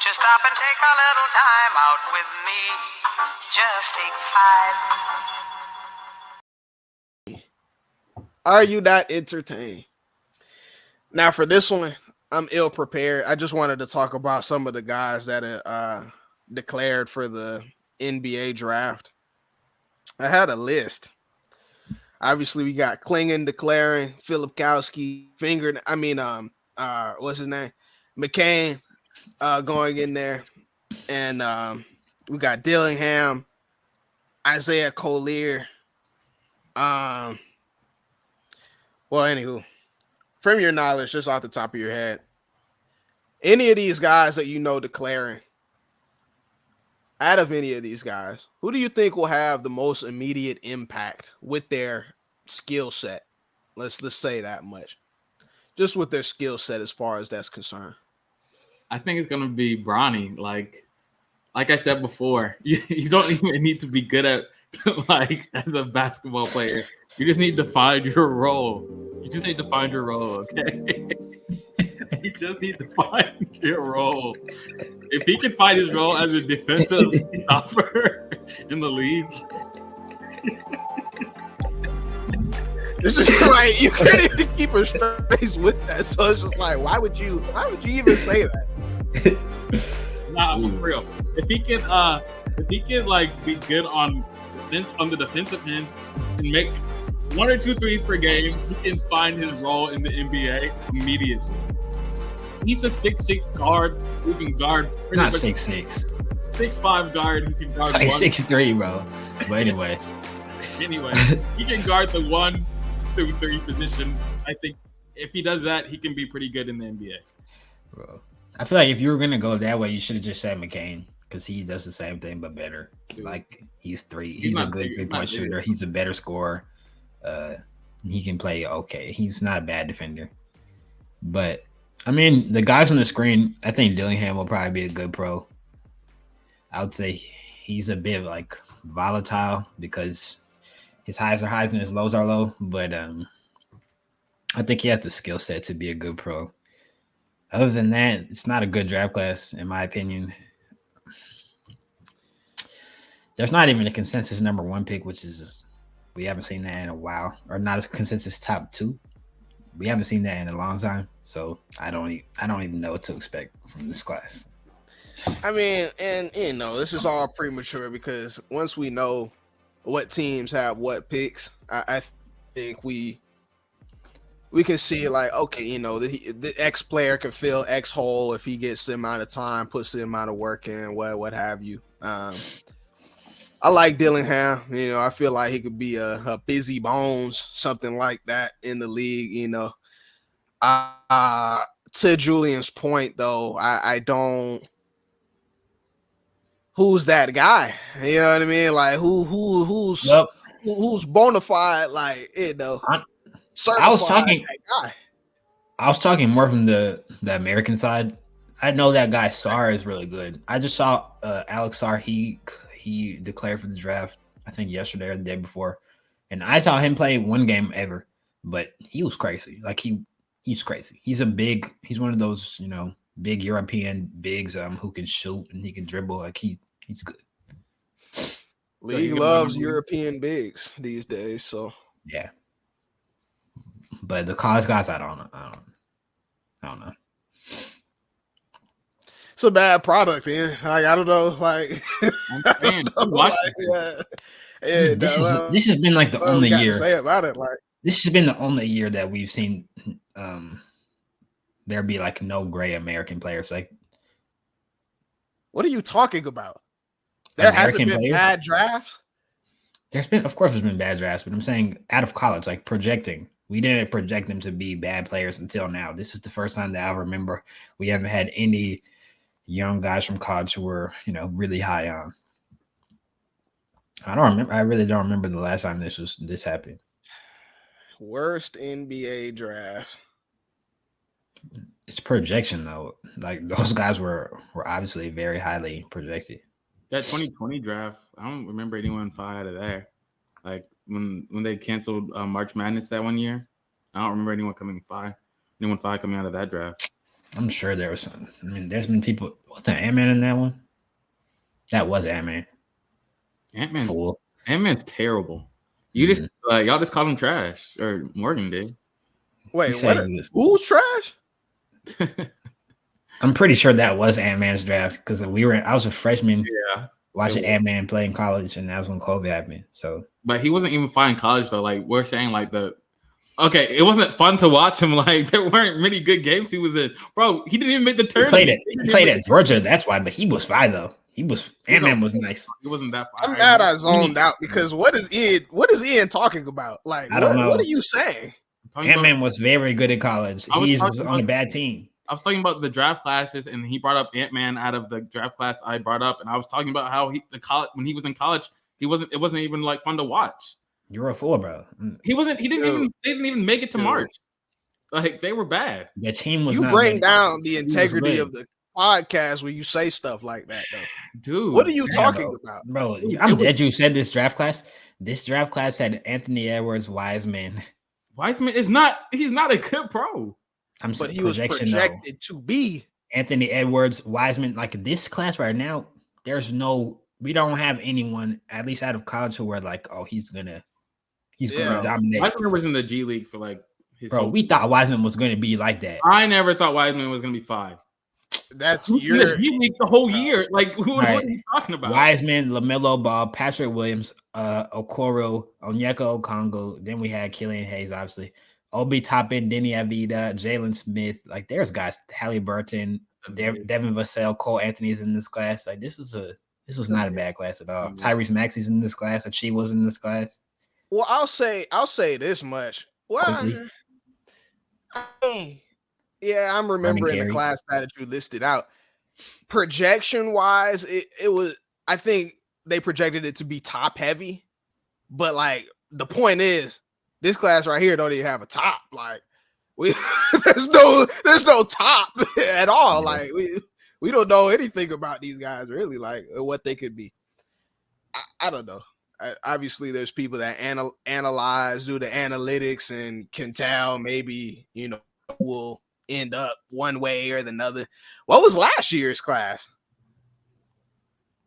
you stop and take a little time out with me? Just take 5. Are you not entertained? Now for this one, I'm ill prepared. I just wanted to talk about some of the guys that are declared for the NBA draft. I had a list. Obviously, we got Klingon declaring, Filipkowski, what's his name? McCain going in there. And we got Dillingham, Isaiah Collier. Well, anywho, from your knowledge, just off the top of your head, any of these guys that you know declaring, out of any of these guys, who do you think will have the most immediate impact with their skill set? Let's say that much. Just with their skill set as far as that's concerned. I think it's gonna be Bronny. Like I said before, you don't even need to be good at as a basketball player. You just need to find your role. You just need to find your role, okay? You just need to find your role. If he can find his role as a defensive stopper in the league, it's just like you can't even keep a straight face with that. So it's just like, why would you even say that? Nah, for real. If he can be good on the defensive end and make 1 or 2 threes per game, he can find his role in the NBA immediately. He's a 6'6" guard who can guard. Not 6'6". 6'5" guard who can guard. It's like 6'3", bro. But anyways, he can guard the 1, 2, 3 position. I think if he does that, he can be pretty good in the NBA. Bro, I feel like if you were gonna go that way, you should have just said McCain because he does the same thing but better. Dude. Like he's a good 3-point shooter. He's a better scorer. He can play okay. He's not a bad defender. But I mean, the guys on the screen, I think Dillingham will probably be a good pro. I would say he's a bit like volatile because his highs are highs and his lows are low. But I think he has the skill set to be a good pro. Other than that, it's not a good draft class, in my opinion. There's not even a consensus number 1 pick, which is we haven't seen that in a while, or not a consensus top 2. We haven't seen that in a long time, so I don't even know what to expect from this class. I mean, and this is all premature because once we know what teams have what picks, I think we can see like, okay, the X player can fill X hole if he gets the amount of time, puts the amount of work in, what have you. I like Dillingham. I feel like he could be a busy bones, something like that in the league. To Julian's point, though, I don't. Who's that guy? You know what I mean? Like who's bona fide? Like I was talking more from the American side. I know that guy Sarr is really good. I just saw Alex Sarr. He declared for the draft, I think yesterday or the day before, and I saw him play 1 game ever, but he was crazy. Like he's crazy. He's he's one of those big European bigs who can shoot and he can dribble. Like he's good. League loves European bigs these days, so yeah. But the college guys, I don't know. It's a bad product, man. Like, I don't know. Like, this has been like the only year. Say about it, like this has been the only year that we've seen there be like no gray American players. Like, what are you talking about? There hasn't been bad drafts. Of course, there's been bad drafts, but I'm saying out of college, like projecting. We didn't project them to be bad players until now. This is the first time that I remember we haven't had any young guys from college who were, really high on. I really don't remember the last time this happened. Worst NBA draft. It's projection though. Like those guys were obviously very highly projected. That 2020 draft, I don't remember anyone fall out of there. Like when they canceled March Madness that one year, I don't remember anyone coming 5. Anyone 5 coming out of that draft. I'm sure there was some. I mean, there's been people. What's the Ant-Man in that one? That was Ant-Man. Ant-Man's terrible. You just y'all just called him trash, or Morgan did. Wait, what? Who's trash? I'm pretty sure that was Ant-Man's draft because I was a freshman. Yeah, watching Ant-Man play in college, and that was when COVID happened. So, but he wasn't even fine in college though. Like we're saying, like okay, it wasn't fun to watch him. Like there weren't many good games he was in, bro. He didn't even make the tournament. He played at Georgia. That's why, but he was fine though. Ant-Man was nice. He wasn't that fine. I'm mad I zoned out because what is Ian talking about? Like, I don't know. What are you saying? Ant-Man was very good in college. He was on a bad team. I was talking about the draft classes, and he brought up Ant-Man out of the draft class I brought up, and I was talking about how when he was in college, it wasn't even like fun to watch. You're a fool, bro. They didn't even make it to March. Like they were bad. The team was. You bring down the integrity of the podcast when you say stuff like that, though. Dude, what are you talking about, bro? I'm glad you said this draft class. This draft class had Anthony Edwards, Wiseman. Wiseman is not. He's not a good pro. But he was projected to be Anthony Edwards, Wiseman. Like this class right now, we don't have anyone at least out of college who were like, oh, he's gonna dominate. Wiseman was in the G League for like. We thought Wiseman was going to be like that. I never thought Wiseman was going to be 5. That's your G League the whole year. Like what are you talking about? Wiseman, LaMelo Ball, Patrick Williams, Okoro, Onyeka Okongwu. Then we had Killian Hayes, obviously. Obi Toppin, Denny Avila, Jalen Smith. Like there's guys, Halliburton, Devin Vassell, Cole Anthony's in this class. Like this was not a bad class at all. Tyrese Maxey's in this class. Achie was in this class. Well, I'll say this much. Well, I'm remembering the class that you listed out. Projection wise, it was. I think they projected it to be top heavy, but like the point is, this class right here don't even have a top. Like there's no top at all. Like we don't know anything about these guys really, like what they could be. I don't know. Obviously, there's people that analyze, do the analytics, and can tell maybe will end up one way or the other. What was last year's class?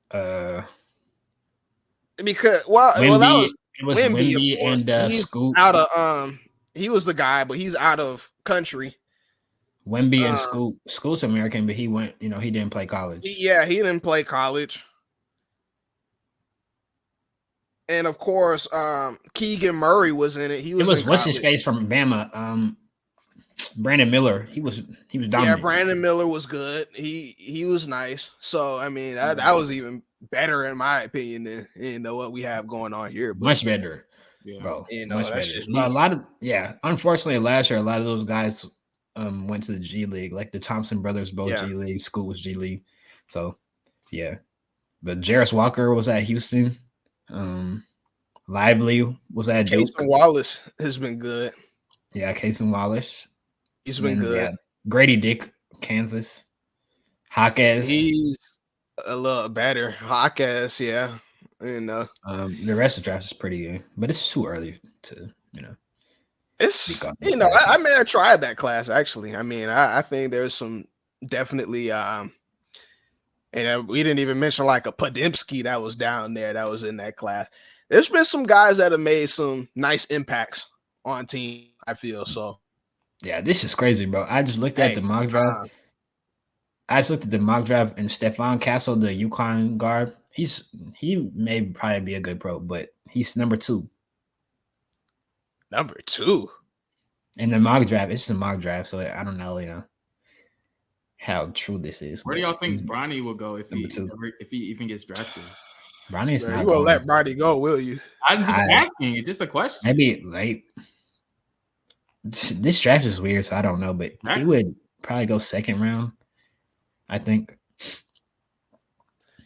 Because that was Wemby and Scoot out of he was the guy, but he's out of country. Wemby and Scoot. Scoot's American, but he went. He didn't play college. Yeah, he didn't play college. And of course, Keegan Murray was in it. He was what's his face from Bama? Brandon Miller. He was dominant. Yeah, Brandon Miller was good. He was nice. So I mean, that was even better in my opinion than what we have going on here. But, much better, bro. Much better. Unfortunately, last year a lot of those guys went to the G League. Like the Thompson brothers, both G League. Scoot was G League. So yeah, but Jarris Walker was at Houston. Lively was at Duke. Casey Wallace has been good. Yeah, Casey Wallace. He's been good. Yeah. Grady Dick, Kansas. Hawkes. He's a little better. Hawkes, yeah. The rest of the draft is pretty good, but it's too early to, It's I may have tried that class actually. I mean, I think there's some definitely and we didn't even mention like a Podemski that was down there that was in that class. There's been some guys that have made some nice impacts on team, I feel. So yeah, this is crazy, bro. I just looked at the mock draft. And Stephon Castle, the UConn guard, he may probably be a good pro, but he's number 2. Number 2 in the mock draft. It's just a mock draft, so I don't know, how true this is. Where do y'all think Bronny will go if he even gets drafted? Bronny's not. You won't let Bronny go, will you? I'm just asking. It's just a question. Maybe late. This draft is weird, so I don't know, but he would probably go second round. I think.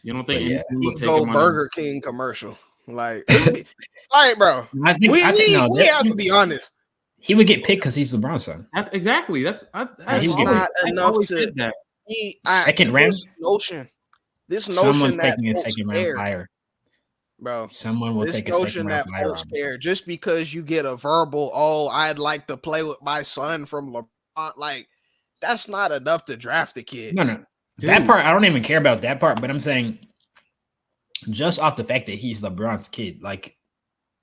You don't think he go Burger King commercial? Like bro. We have to be honest. He would get picked because he's LeBron's son. That's exactly. That's not enough to second round. This notion someone's that taking a second round flyer, bro. Someone will take a second round flyer. Just because you get a verbal, oh, I'd like to play with my son from LeBron, like that's not enough to draft the kid. No. Dude. That part, I don't even care about that part, but I'm saying just off the fact that he's LeBron's kid, like,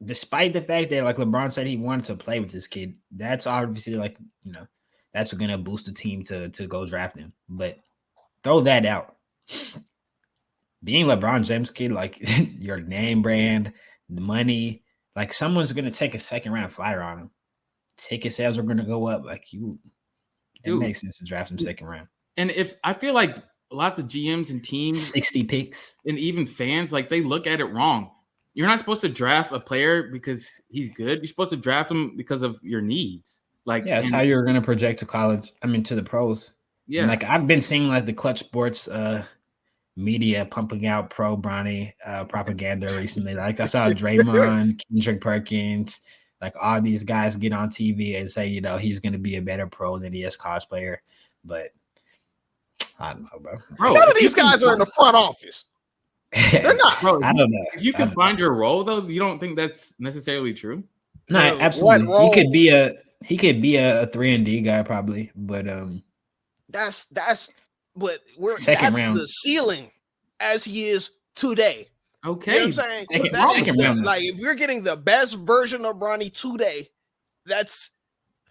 despite the fact that, like, LeBron said he wanted to play with this kid, that's obviously, like, you know, that's going to boost the team to go draft him. But throw that out. Being LeBron James' kid, like, your name brand, the money, like, someone's going to take a second-round flyer on him. Ticket sales are going to go up. Like, it makes sense to draft him second round. And if I feel like lots of GMs and teams, 60 picks, and even fans, like, they look at it wrong. You're not supposed to draft a player because he's good. You're supposed to draft him because of your needs. Like, yeah, that's how you're going to project to college. I mean, to the pros. Yeah. And, like, I've been seeing, like, the Clutch Sports media pumping out pro Bronny propaganda recently. Like, I saw Draymond, Kendrick Perkins, like, all these guys get on TV and say, you know, he's going to be a better pro than he is college player. But I don't know, bro. None of these guys are in the front office. They're not. Bro, I don't know. If you can find your role, though, you don't think that's necessarily true? No, absolutely. He could be a 3-and-D guy probably, but that's but that's round. The ceiling as he is today. Okay. You know what I'm saying? Like, if we're getting the best version of Bronny today, that's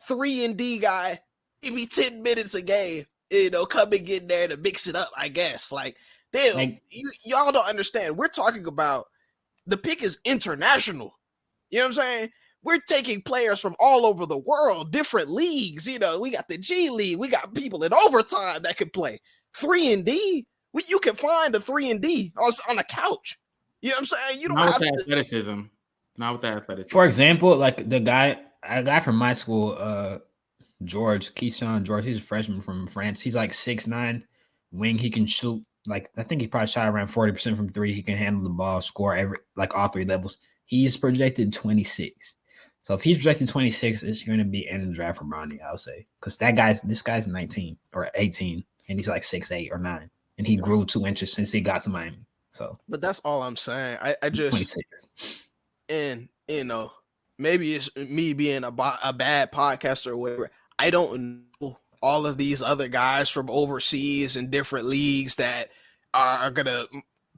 3-and-D guy, maybe 10 minutes a game, you know, come and get there to mix it up, I guess. Like, damn, like, y'all don't understand. We're talking about the pick is international. You know what I'm saying? We're taking players from all over the world, different leagues. You know, we got the G League. We got people in overtime that can play 3-and-D. You can find a 3-and-D on a couch. You know what I'm saying? You don't have athleticism. Not with that athleticism. For example, like a guy from my school, George, Keyshawn George, he's a freshman from France. He's like 6'9", wing. He can shoot. Like, I think he probably shot around 40% from three. He can handle the ball, score all three levels. He's projected 26. So if he's projected 26, it's going to be in the draft for Bronny, I would say. Because this guy's 19 or 18, and he's like 6'8" or 9. And he grew 2 inches since he got to Miami. So, but that's all I'm saying. I just 26. And you know, maybe it's me being a bad podcaster or whatever. I don't know all of these other guys from overseas and different leagues that are gonna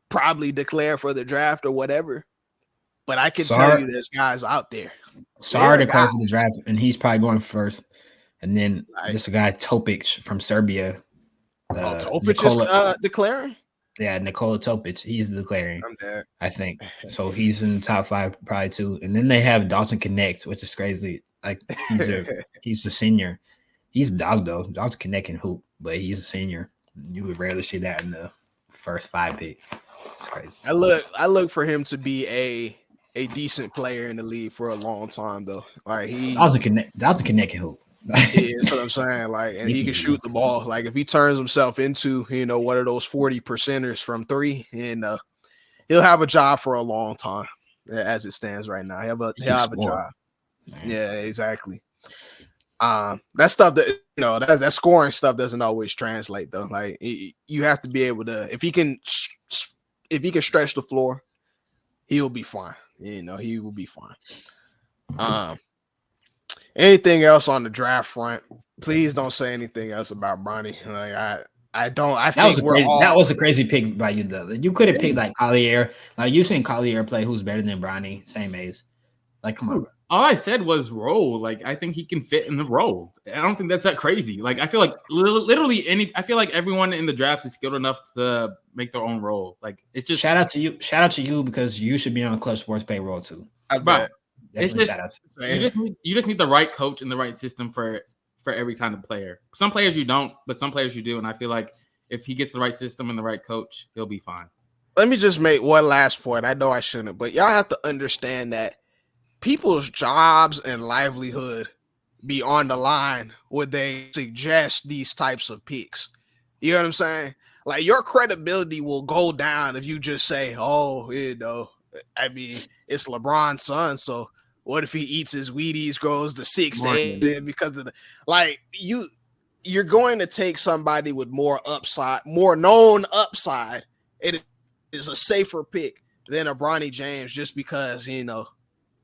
probably declare for the draft or whatever. But I can tell you there's guys out there. Sarr declared for the draft, and he's probably going first. And then this guy Topic from Serbia. Topic is declaring. Yeah, Nikola Topic, he's declaring. I'm there. I think so. He's in the top 5 probably too. And then they have Dalton Connect, which is crazy. Like, he's a senior. He's a dog though. Dalton Connect can hoop, but he's a senior. You would rarely see that in the first 5 picks. It's crazy. I look for him to be a decent player in the league for a long time though. Like, Dalton Connect can hoop. Yeah, that's what I'm saying. Like, and he can shoot the ball. Like, if he turns himself into, you know, one of those 40%ers from 3, and he'll have a job for a long time as it stands right now. He'll have a job. Man. Yeah, exactly. That stuff that, you know, that scoring stuff doesn't always translate though. Like, you have to be able to, if he can stretch the floor, he'll be fine. You know, he will be fine. Anything else on the draft front? Please don't say anything else about Bronny. Like, I don't. I think that was a crazy pick by you though. You could have picked like Collier. Like, you've seen Collier play. Who's better than Bronny? Same age. Like, come on, bro. All I said was role. Like, I think he can fit in the role. I don't think that's that crazy. Like, I feel like literally I feel like everyone in the draft is skilled enough to make their own role. Like, it's just shout out to you. Shout out to you because you should be on Clutch Sports payroll too. I bet. It's just you just need the right coach and the right system for every kind of player. Some players you don't, but some players you do. And I feel like if he gets the right system and the right coach, he'll be fine. Let me just make one last point. I know I shouldn't, but y'all have to understand that people's jobs and livelihood be on the line when they suggest these types of picks. You know what I'm saying? Like, your credibility will go down if you just say, oh, you know, I mean, it's LeBron's son, so what if he eats his Wheaties, grows to 6'8", because of the, like, you're going to take somebody with more upside, more known upside. It is a safer pick than a Bronny James just because, you know,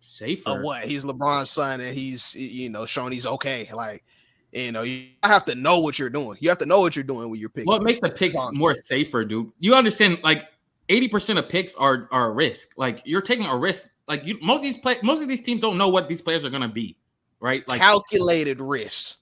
safer of what? He's LeBron's son and he's, you know, shown he's okay. Like, You know, you have to know what you're doing. You have to know what you're doing when you're picking. What makes the picks more safer, dude? You understand? Like 80% of picks are a risk. Like you're taking a risk. Like most of these teams don't know what these players are gonna be, right? Like calculated risks.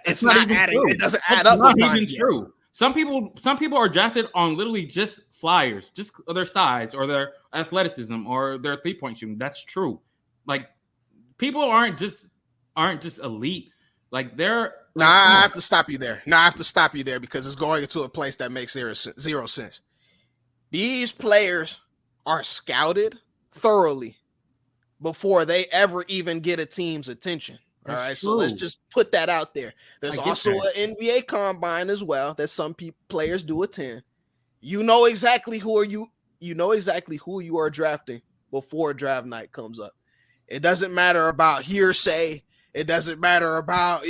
It's not even adding. True. It doesn't add up. Not even true. Some people are drafted on literally just flyers, just their size or their athleticism or their 3-point shooting. That's true. Like people aren't just elite. Like they're. Like, I have to stop you there. I have to stop you there because it's going into a place that makes zero sense. These players are scouted thoroughly before they ever even get a team's attention. All right, so let's just put that out there. There's also an NBA combine as well that some players do attend. You know exactly who you are drafting before draft night comes up. It doesn't matter about hearsay. It doesn't matter about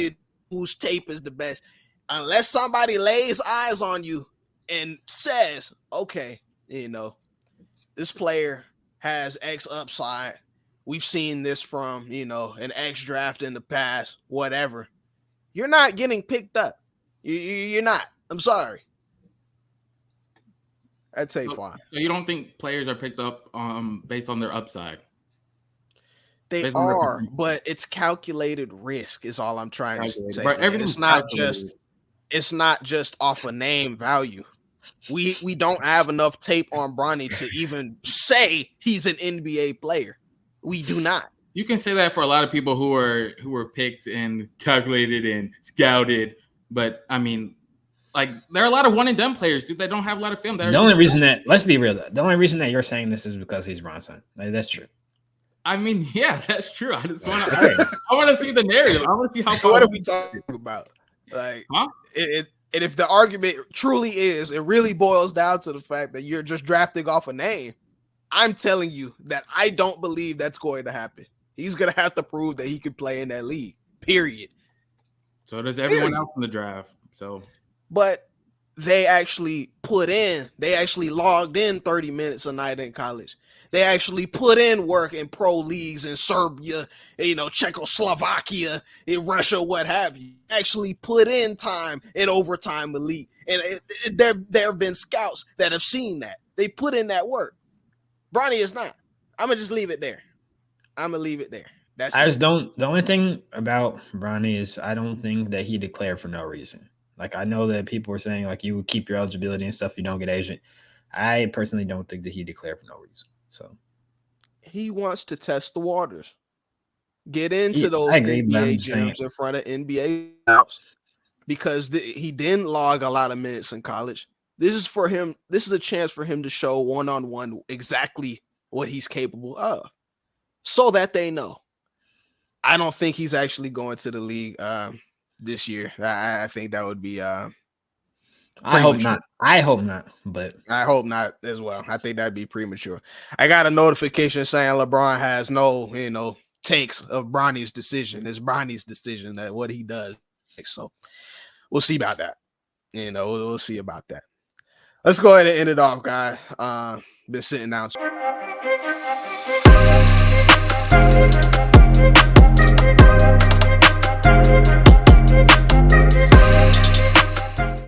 whose tape is the best. Unless somebody lays eyes on you and says, okay, you know, this player has X upside. We've seen this from, you know, an X draft in the past, whatever. You're not getting picked up. You're not. I'm sorry. I'd say fine. So you don't think players are picked up based on their upside? They are, but it's calculated risk is all I'm trying to say. But it's not just off a name value. We don't have enough tape on Bronny to even say he's an NBA player. We do not. You can say that for a lot of people who were picked and calculated and scouted, but I mean, like there are a lot of one and done players, dude. That don't have a lot of film. The only reason that you're saying this is because he's Bronson. Like, that's true. I mean, yeah, that's true. I just want to. I want to see the narrative. I want to see how. So what are we talking about? Like, and if the argument truly is, it really boils down to the fact that you're just drafting off a name. I'm telling you that I don't believe that's going to happen. He's going to have to prove that he can play in that league, period. So does everyone else in the draft. So, but they actually logged in 30 minutes a night in college. They actually put in work in pro leagues in Serbia, you know, Czechoslovakia, in Russia, what have you. Actually put in time in overtime elite. And there have been scouts that have seen that. They put in that work. Bronny is not. I'm going to just leave it there. The only thing about Bronny is I don't think that he declared for no reason. Like, I know that people were saying, like, you would keep your eligibility and stuff if you don't get agent. I personally don't think that he declared for no reason. So he wants to test the waters, get into those NBA gyms in front of NBA scouts because he didn't log a lot of minutes in college. This is for him. This is a chance for him to show one-on-one exactly what he's capable of so that they know. I don't think he's actually going to the league this year. I think that would be I hope not. But I hope not as well. I think that'd be premature. I got a notification saying LeBron has no, you know, takes of Bronny's decision. It's Bronny's decision that what he does. So we'll see about that. You know, we'll see about that. Let's go ahead and end it off, guys. Been sitting down.